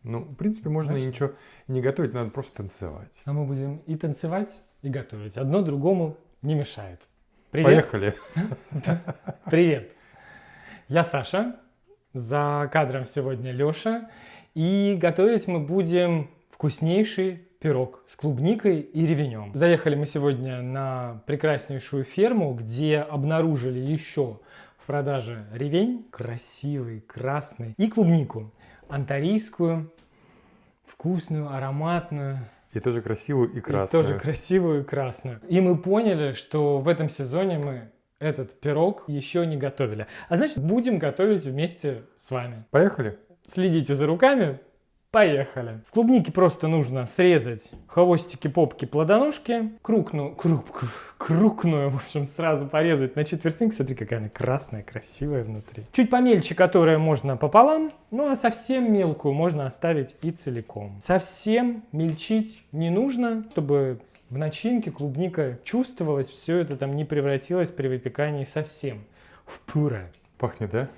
Ну, в принципе, можно Знаешь? ничего не готовить, надо просто танцевать. А мы будем и танцевать, и готовить. Одно другому не мешает. Привет. Поехали. Привет. Я Саша. За кадром сегодня Лёша. И готовить мы будем вкуснейший пирог с клубникой и ревенем. Заехали мы сегодня на прекраснейшую ферму, где обнаружили еще в продаже ревень, красивый, красный, и клубнику, антарийскую, вкусную, ароматную. И тоже красивую и И красную. тоже красивую и красную. И мы поняли, что в этом сезоне мы этот пирог еще не готовили. А значит, будем готовить вместе с вами. Поехали? Следите за руками. Поехали. С клубники просто нужно срезать хвостики, попки, плодоножки. Крупную, в общем, сразу порезать на четвертинки. Смотри, какая она красная, красивая внутри. Чуть помельче, которая можно пополам. Ну, а совсем мелкую можно оставить и целиком. Совсем мельчить не нужно, чтобы в начинке клубника чувствовалась, все это там не превратилось при выпекании совсем в пюре. Пахнет, да?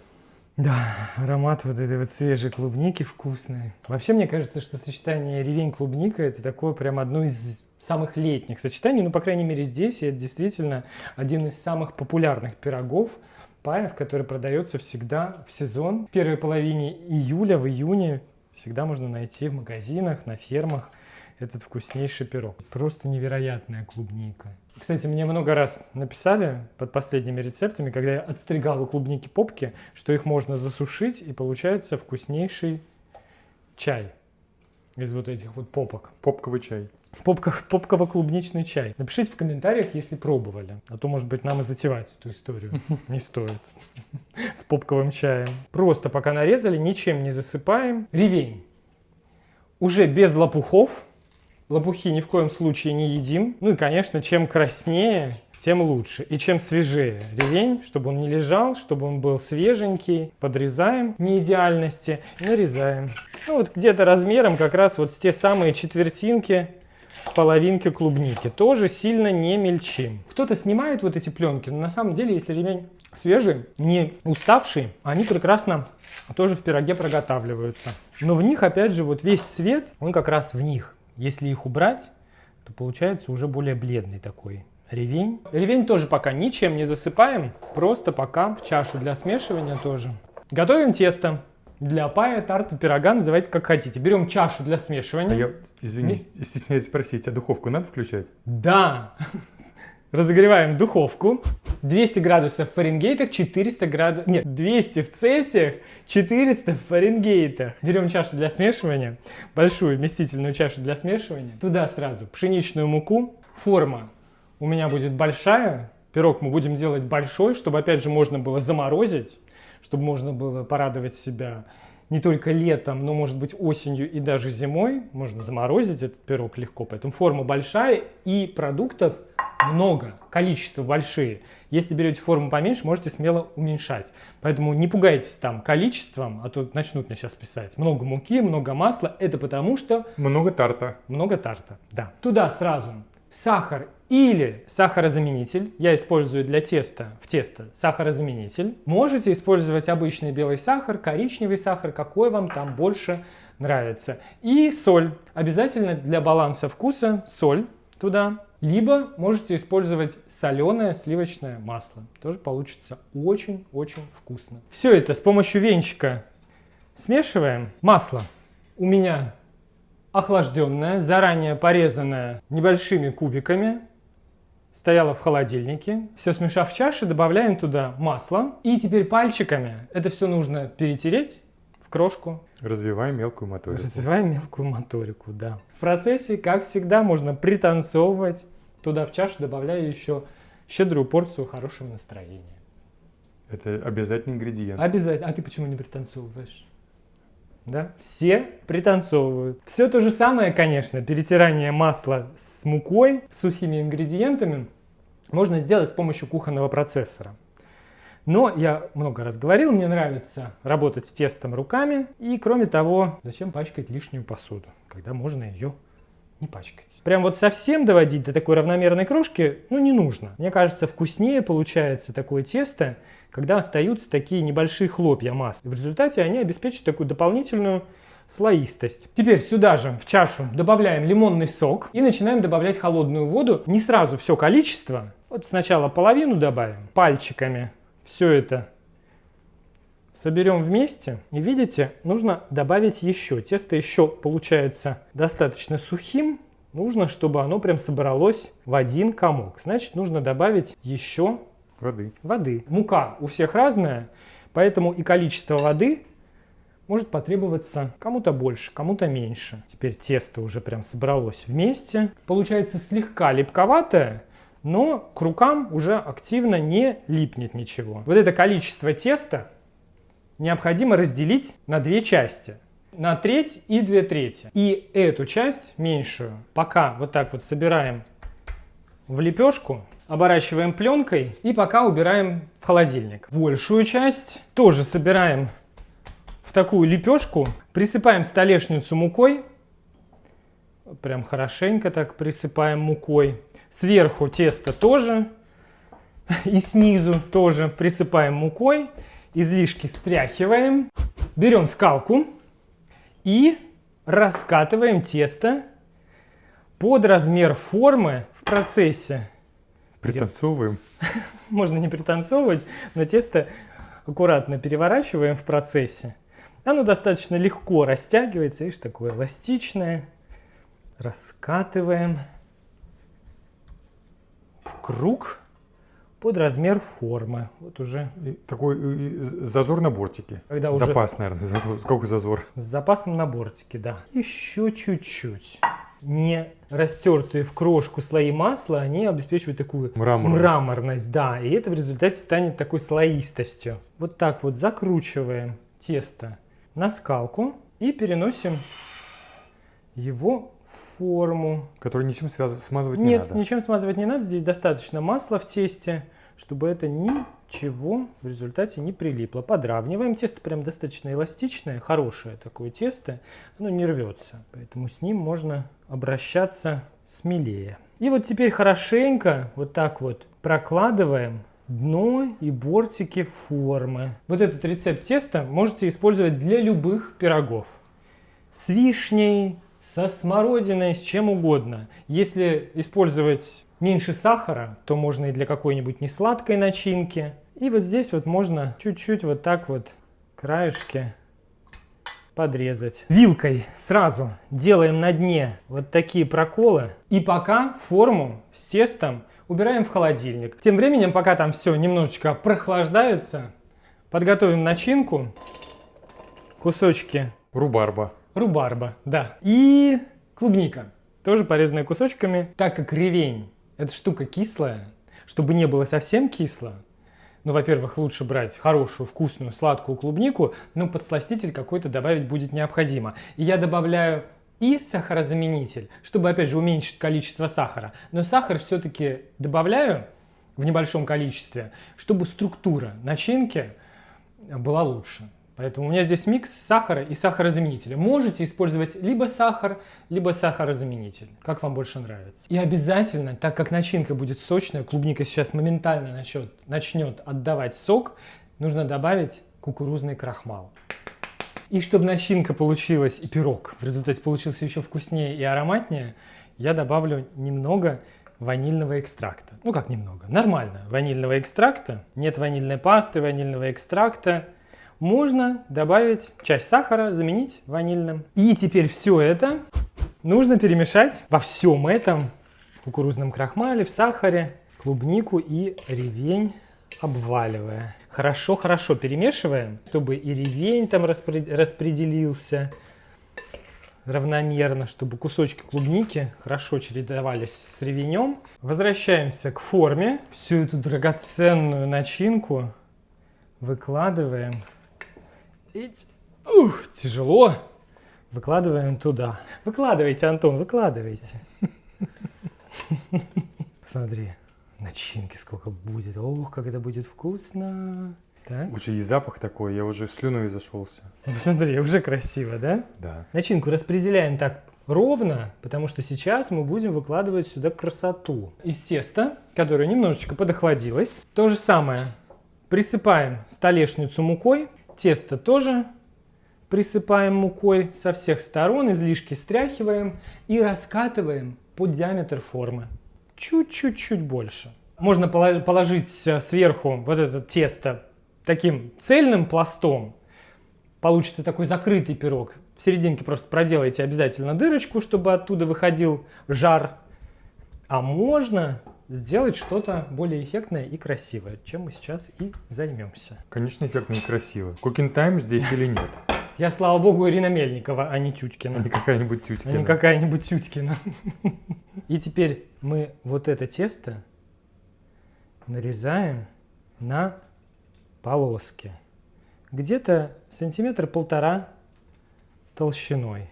Да, аромат вот этой вот свежей клубники вкусной. Вообще, мне кажется, что сочетание ревень-клубника — это такое прям одно из самых летних сочетаний. Ну, по крайней мере, здесь. И это действительно один из самых популярных пирогов, паев, который продается всегда в сезон. В первой половине июля, в июне всегда можно найти в магазинах, на фермах этот вкуснейший пирог. Просто невероятная клубника. Кстати, мне много раз написали под последними рецептами, когда я отстригал у клубники попки, что их можно засушить, и получается вкуснейший чай из вот этих вот попок. Попковый чай. Попково-клубничный чай. Напишите в комментариях, если пробовали. А то, может быть, нам и затевать эту историю не стоит. С попковым чаем. Просто пока нарезали, ничем не засыпаем. Ревень. Уже без лопухов. Лопухи ни в коем случае не едим. Ну и, конечно, чем краснее, тем лучше. И чем свежее ревень, чтобы он не лежал, чтобы он был свеженький. Подрезаем неидеальности и нарезаем. Ну вот где-то размером как раз вот с те самые четвертинки, половинки клубники. Тоже сильно не мельчим. Кто-то снимает вот эти пленки, но на самом деле, если ремень свежий, не уставший, они прекрасно тоже в пироге проготавливаются. Но в них, опять же, вот весь цвет, он как раз в них. Если их убрать, то получается уже более бледный такой ревень. Ревень тоже пока ничем не засыпаем, просто пока в чашу для смешивания тоже. Готовим тесто. Для пая, тарта, пирога, называйте как хотите. Берем чашу для смешивания. А я, извини, стесняюсь спросить, а духовку надо включать? Да. Разогреваем духовку. 200 градусов в Фаренгейтах, 400 градусов... Нет, 200 в Цельсиях, 400 в Фаренгейтах. Берем чашу для смешивания, большую вместительную чашу для смешивания. Туда сразу пшеничную муку. Форма у меня будет большая. Пирог мы будем делать большой, чтобы, опять же, можно было заморозить, чтобы можно было порадовать себя не только летом, но, может быть, осенью и даже зимой. Можно заморозить этот пирог легко. Поэтому форма большая и продуктов много, количество большие. Если берете форму поменьше, можете смело уменьшать. Поэтому не пугайтесь там количеством, а то начнут мне сейчас писать. Много муки, много масла. Это потому что... Много тарта. Много тарта, да. Туда сразу сахар или сахарозаменитель. Я использую для теста, в тесто сахарозаменитель. Можете использовать обычный белый сахар, коричневый сахар, какой вам там больше нравится. И соль. Обязательно для баланса вкуса соль туда. Либо можете использовать соленое сливочное масло. Тоже получится очень-очень вкусно. Все это с помощью венчика смешиваем. Масло у меня охлажденное, заранее порезанное небольшими кубиками. Стояло в холодильнике. Все смешав в чаше, добавляем туда масло. И теперь пальчиками это все нужно перетереть в крошку. Развиваем мелкую моторику. Развиваем мелкую моторику, да. В процессе, как всегда, можно пританцовывать. Туда в чашу добавляю еще щедрую порцию хорошего настроения. Это обязательный ингредиент. Обязательно. А ты почему не пританцовываешь? Да? Все пританцовывают. Все то же самое, конечно, перетирание масла с мукой, с сухими ингредиентами можно сделать с помощью кухонного процессора. Но я много раз говорил, мне нравится работать с тестом руками. И кроме того, зачем пачкать лишнюю посуду, когда можно ее не пачкать. Прям вот совсем доводить до такой равномерной крошки, ну, не нужно. Мне кажется, вкуснее получается такое тесто, когда остаются такие небольшие хлопья масла. В результате они обеспечат такую дополнительную слоистость. Теперь сюда же в чашу добавляем лимонный сок и начинаем добавлять холодную воду. Не сразу все количество. Вот сначала половину добавим. Пальчиками все это соберем вместе. И видите, нужно добавить еще. Тесто еще получается достаточно сухим. Нужно, чтобы оно прям собралось в один комок. Значит, нужно добавить еще воды. Мука у всех разная, поэтому и количество воды может потребоваться кому-то больше, кому-то меньше. Теперь тесто уже прям собралось вместе. Получается слегка липковатое, но к рукам уже активно не липнет ничего. Вот это количество теста необходимо разделить на две части. На треть и 2/3. И эту часть, меньшую, пока вот так вот собираем в лепешку, оборачиваем пленкой и пока убираем в холодильник. Большую часть тоже собираем в такую лепешку, присыпаем столешницу мукой, прям хорошенько так присыпаем мукой. Сверху тесто тоже и снизу тоже присыпаем мукой, излишки стряхиваем, берем скалку и раскатываем тесто под размер формы в процессе. Пританцовываем. Можно не пританцовывать, но тесто аккуратно переворачиваем в процессе. Оно достаточно легко растягивается, видишь, такое эластичное. Раскатываем в круг под размер формы. Вот уже Такой зазор на бортике. Когда уже Запас, наверное. Сколько зазор? с запасом на бортике, да. Еще чуть-чуть. Не растертые в крошку слои масла, они обеспечивают такую мраморность, да. И это в результате станет такой слоистостью. Вот так вот закручиваем тесто на скалку и переносим его в форму. Который ничем смазывать не надо. Нет, ничем смазывать не надо. Здесь достаточно масла в тесте, чтобы это ничего в результате не прилипло. Подравниваем. Тесто прям достаточно эластичное, хорошее такое тесто. Оно не рвется, поэтому с ним можно обращаться смелее. И вот теперь хорошенько вот так вот прокладываем дно и бортики формы. Вот этот рецепт теста можете использовать для любых пирогов. С вишней, со смородиной, с чем угодно. Если использовать меньше сахара, то можно и для какой-нибудь несладкой начинки. И вот здесь вот можно чуть-чуть вот так вот краешки подрезать. Вилкой сразу делаем на дне вот такие проколы. И пока форму с тестом убираем в холодильник. Тем временем, пока там все немножечко прохлаждается, подготовим начинку. Кусочки рубарба, да. И клубника. Тоже порезанная кусочками. Так как ревень — эта штука кислая, чтобы не было совсем кисло, ну, во-первых, лучше брать хорошую, вкусную, сладкую клубнику, но подсластитель какой-то добавить будет необходимо. И я добавляю и сахарозаменитель, чтобы, опять же, уменьшить количество сахара. Но сахар все-таки добавляю в небольшом количестве, чтобы структура начинки была лучше. Поэтому у меня здесь микс сахара и сахарозаменителя. Можете использовать либо сахар, либо сахарозаменитель, как вам больше нравится. И обязательно, так как начинка будет сочная, клубника сейчас моментально начнет отдавать сок, нужно добавить кукурузный крахмал. И чтобы начинка получилась, и пирог в результате получился еще вкуснее и ароматнее, я добавлю немного ванильного экстракта. Ну как немного? Нормально. Ванильного экстракта. Нет ванильной пасты, ванильного экстракта. Можно добавить часть сахара, заменить ванильным. И теперь все это нужно перемешать во всем этом кукурузном крахмале, в сахаре, клубнику и ревень обваливая. Хорошо перемешиваем, чтобы и ревень там распределился равномерно, чтобы кусочки клубники хорошо чередовались с ревенем. Возвращаемся к форме. Всю эту драгоценную начинку выкладываем. Тяжело. Выкладываем туда. Выкладывайте, Антон, выкладывайте. Смотри, начинки сколько будет. Ох, как это будет вкусно. Так. Уже и запах такой, я уже слюной зашелся. Посмотри, уже красиво, да? Да. Начинку распределяем так ровно, потому что сейчас мы будем выкладывать сюда красоту. Из теста, которое немножечко подохладилось, то же самое. Присыпаем столешницу мукой. Тесто тоже присыпаем мукой со всех сторон, излишки стряхиваем и раскатываем под диаметр формы. Чуть-чуть больше. Можно положить сверху вот это тесто таким цельным пластом. Получится такой закрытый пирог. В серединке просто проделайте обязательно дырочку, чтобы оттуда выходил жар. А можно сделать что-то более эффектное и красивое, чем мы сейчас и займемся. Конечно, эффектно и красиво. Cooking Time здесь или нет? Я, слава богу, Ирина Мельникова, а не Тютькина. А не какая-нибудь А Тютькина. не какая-нибудь Тютькина. И теперь мы вот это тесто нарезаем на полоски. Где-то 1,5 сантиметра толщиной.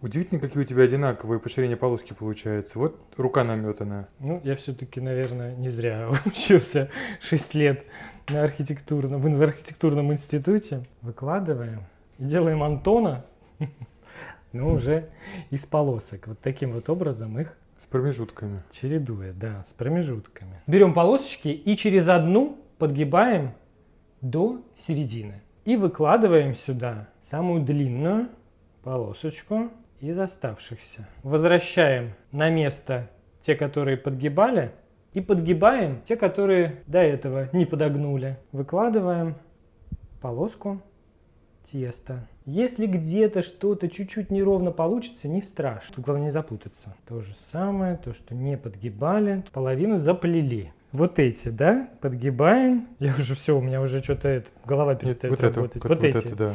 Удивительно, какие у тебя одинаковые по ширине полоски получаются. Вот рука наметана. Ну, я все-таки, наверное, не зря учился 6 лет в архитектурном институте. Выкладываем и делаем Антона, но уже из полосок. Вот таким вот образом их С промежутками. чередуя, да, с промежутками. Берем полосочки и через одну подгибаем до середины. И выкладываем сюда самую длинную полосочку из оставшихся. Возвращаем на место те, которые подгибали, и подгибаем те, которые до этого не подогнули. Выкладываем полоску теста. Если где-то что-то чуть-чуть неровно получится, не страшно. Тут главное не запутаться. То же самое, то, что не подгибали, половину заплели. Вот эти, да, подгибаем. Я уже все, у меня уже что-то голова перестает вот работать. Это, Вот эти. Это, да.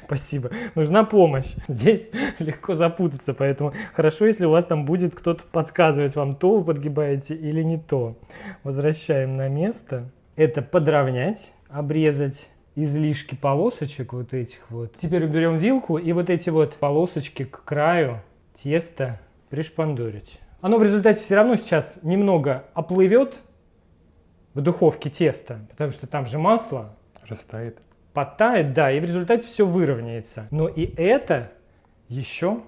Спасибо. Нужна помощь. Здесь легко запутаться, поэтому хорошо, если у вас там будет кто-то подсказывать вам, то вы подгибаете или не то. Возвращаем на место. Это подровнять, обрезать излишки полосочек вот этих вот. Теперь уберем вилку и вот эти вот полосочки к краю теста пришпандорить. Оно в результате все равно сейчас немного оплывет в духовке тесто, потому что там же масло. Растает. Подтает, да, и в результате все выровняется. Но и это еще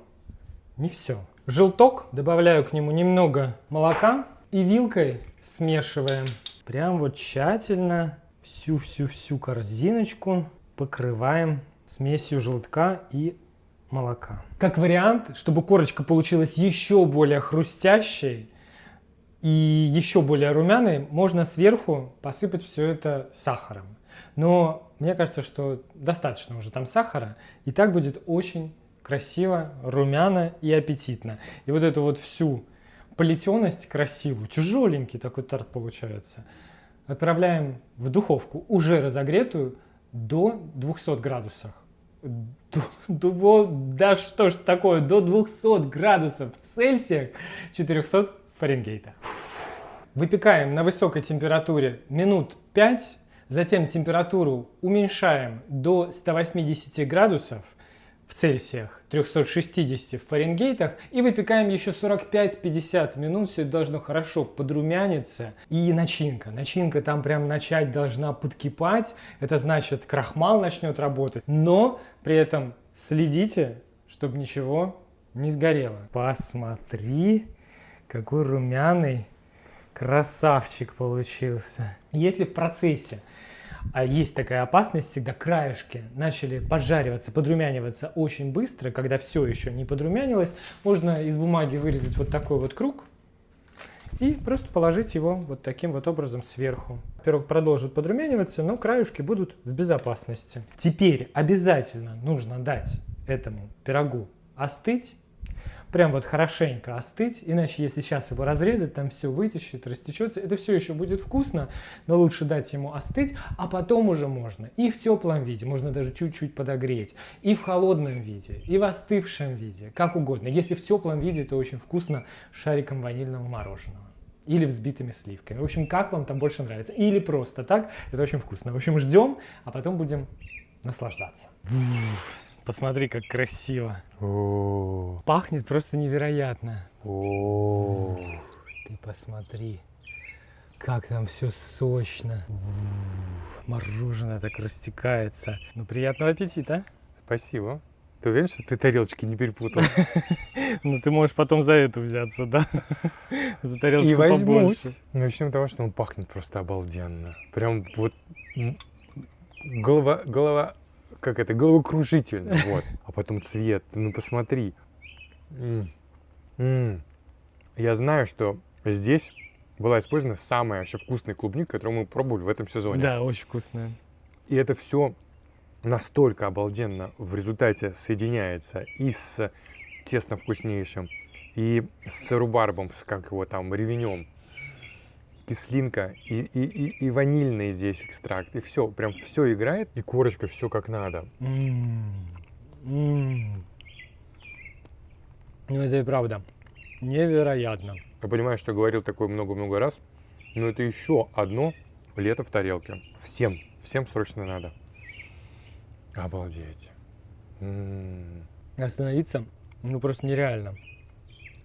не все. Желток, добавляю к нему немного молока и вилкой смешиваем. Прям вот тщательно всю корзиночку покрываем смесью желтка и молока. Как вариант, чтобы корочка получилась еще более хрустящей и еще более румяной, можно сверху посыпать все это сахаром. Но мне кажется, что достаточно уже там сахара, и так будет очень красиво, румяно и аппетитно. И вот эту вот всю плетеность красивую, тяжеленький такой торт получается, отправляем в духовку, уже разогретую, до 200 градусов. Да что ж такое, до 200 градусов Цельсия, 400 Фаренгейтах. Выпекаем на высокой температуре минут 5, затем температуру уменьшаем до 180 градусов в Цельсиях, 360 в Фаренгейтах, и выпекаем еще 45-50 минут. Все это должно хорошо подрумяниться. И начинка там прям начать должна подкипать. Это значит, крахмал начнет работать, но при этом следите, чтобы ничего не сгорело. Посмотри, какой румяный красавчик получился. Если в процессе есть такая опасность, всегда краешки начали поджариваться, подрумяниваться очень быстро, когда все еще не подрумянилось, можно из бумаги вырезать вот такой вот круг и просто положить его вот таким вот образом сверху. Пирог продолжит подрумяниваться, но краюшки будут в безопасности. Теперь обязательно нужно дать этому пирогу остыть. Прям вот хорошенько остыть, иначе если сейчас его разрезать, там все вытечет, растечется, это все еще будет вкусно, но лучше дать ему остыть, а потом уже можно и в теплом виде, можно даже чуть-чуть подогреть, и в холодном виде, и в остывшем виде, как угодно. Если в теплом виде, то очень вкусно шариком ванильного мороженого или взбитыми сливками. В общем, как вам там больше нравится. Или просто так, это очень вкусно. В общем, ждем, а потом будем наслаждаться. Посмотри, как красиво. О, Пахнет просто невероятно. о. Ты посмотри, как там все сочно. Мороженое так растекается. Ну, приятного аппетита. Спасибо. Ты уверен, что ты тарелочки не перепутал? Ну, ты можешь потом за эту взяться, да? За тарелочку И возьмусь. побольше. Начнем с того, что он пахнет просто обалденно. Прям вот голова как это, головокружительно, вот. А потом цвет, ну посмотри. Я знаю, что здесь была использована самая вообще вкусная клубника, которую мы пробовали в этом сезоне. Да, очень вкусная. И это все настолько обалденно в результате соединяется и с тестом вкуснейшим, и с рубарбом, с как его там, ревенем. Кислинка и ванильный здесь экстракт. И все, прям все играет, и корочка все как надо. Ну, это и правда. Невероятно. Я понимаю, что говорил такое много-много раз, но это еще одно лето в тарелке. Всем срочно надо. Обалдеть. Остановиться, ну, просто нереально.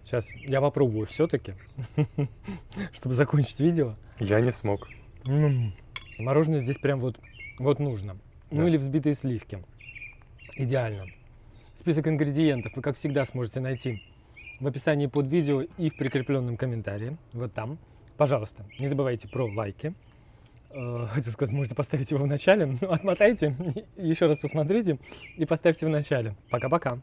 Сейчас я попробую все-таки, чтобы закончить видео. Я не смог. Мороженое здесь прям вот нужно. Ну Да. или взбитые сливки. Идеально. Список ингредиентов вы, как всегда, сможете найти в описании под видео и в прикрепленном комментарии. Вот там. Пожалуйста, не забывайте про лайки. Хотел сказать, можете поставить его в начале. Отмотайте, еще раз посмотрите и поставьте в начале. Пока-пока.